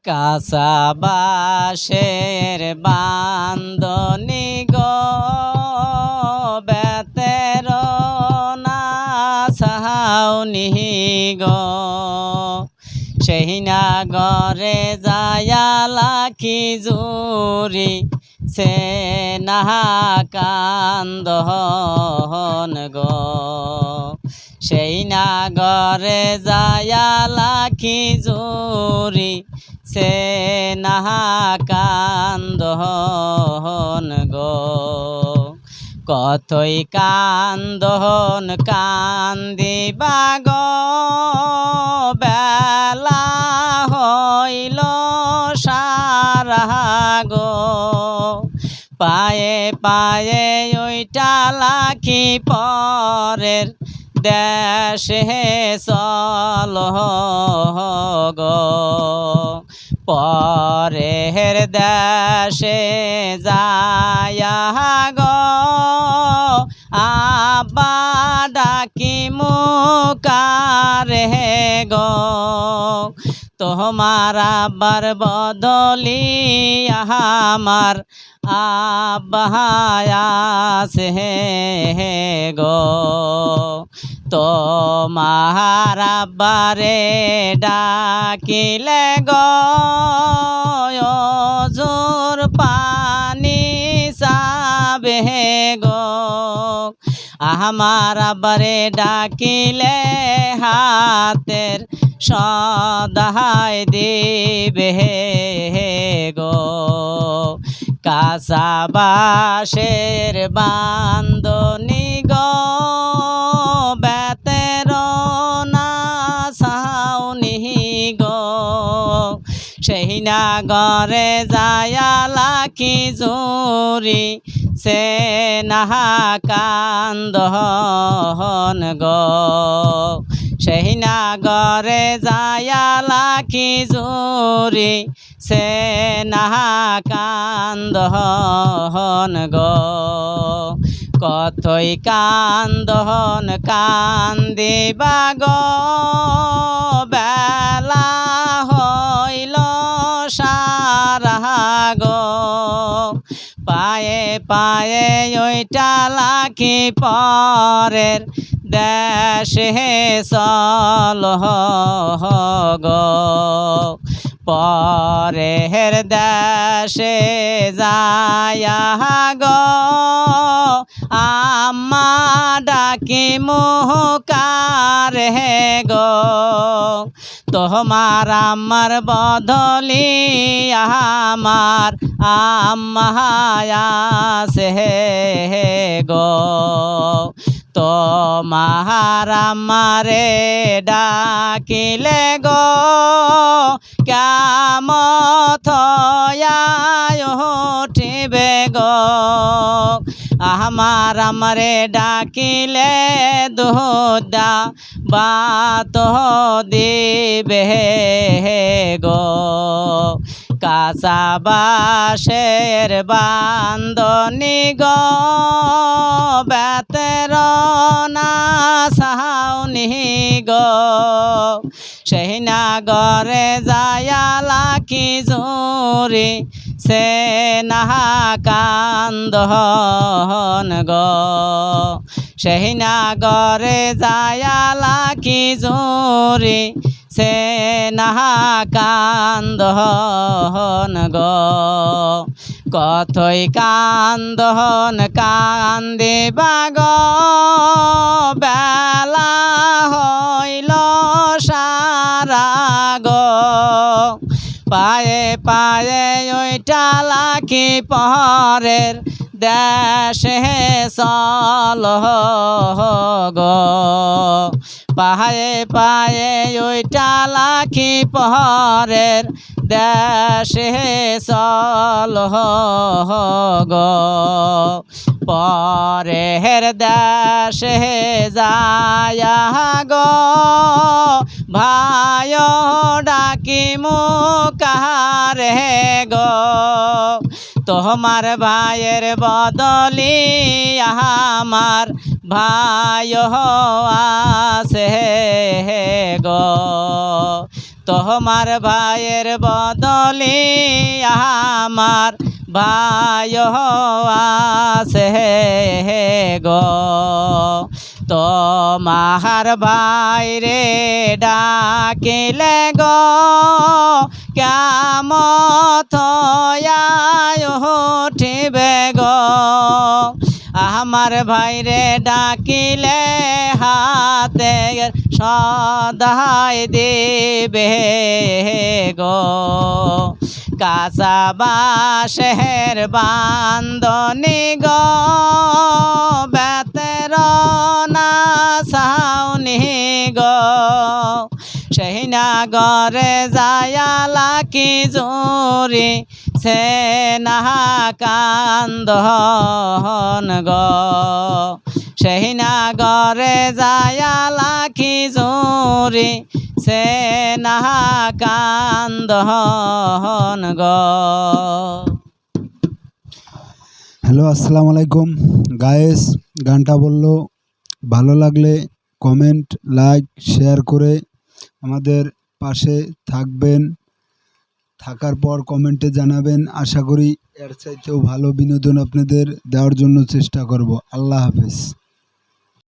কাঁচা বাঁশের বান্ধনি গো বেতের না ছাউনি গো সেই নাগরে যায়া লাখি জুরি সে নাহা কান্দন গো সেই নাগরে যায়া লাখি জুরি সে নাহা কান্দন গো কতই কান্দন কান্দিবা গো বেলা হইল সারা গো পায়ে পায়ে ওইটা লাখি পরের দেশে চল গো পরের দেশে যায়া গো আব্বা ডাকি মুকারে গো তোমার আব্বার বদলি আমার আব্বা আছে গো তোমার আব্বারে ডাকিলে গো জোর পানি চাবে গো আমার আব্বারে ডাকিলে হাতের সদাই দিবে গো কাঁচা বাঁশের বান্ধনি গো বেতের না ছাউনি গো সেই নাগরে যায়া লাখি জুরি সে নাহা কান্দন গো সেই নাগরে যায়া লাখি জুরি সে নাহা কান্দন গো কতই কান্দন কান্দিবা গো বেলা হইল সারা গো পায়ে পায়ে ওইটা লাখি পরের দেশে চল গো পরের দেশে যায়া গো আম্মা ডাকি মুকারে গো তোমার আমার বদলি আমার আম্মা আছে গো তোমার আমারে ডাকিলে গো কিয়ামত উঠিবে গো আমার আমারে ডাকিলে দুধা বাত দিবে গো কাঁচা বাঁশের বান্ধনি গো বেতের না ছাউনি গো সেই নাগরে যায়া লাখি জুরি সে নাহা কান্দন গো সেই নাগরে যায়া লাখি জুরি সে নাহা কান্দন গো কতই কান্দন কান্দিবা গো বেলা হইল সারা গো পায়ে পায়ে ওইটা লাখি পরের দেশে চল গো পায়ে পায়ে ওইটা লাখি পরের দেশে চল গো পরের দেশে যায়া গো ভাই ডাকি মুকারে গো তোমার ভাইয়ের বদলি আমার ভাই আছে গো তোমার ভাইয়ের বদলে আমার ভাই আছে গো তোমার ভাইরে ডাকিলে গো কিয়ামত উঠিবে গো আমার ভাইরে ডাকিলে হাতে সদাই দেবে গো কাঁচা বাঁশের বান্ধনি গো বেতের না ছাউনি গো সেই নাগরে যায়ালা কি জোরে সে না কান্দন গো সেই নাগরে যায়ালা কি জোরে সে না কান্দন গো। হ্যালো, আসসালামু আলাইকুম গায়েস। গানটা বললো ভালো লাগলে কমেন্ট, লাইক, শেয়ার করে আমাদের পাশে থাকবেন। থাকার পর কমেন্টে জানাবেন। আশা করি এর চাইতেও ভালো বিনোদন আপনাদের দেওয়ার জন্য চেষ্টা করব। আল্লাহ হাফেজ।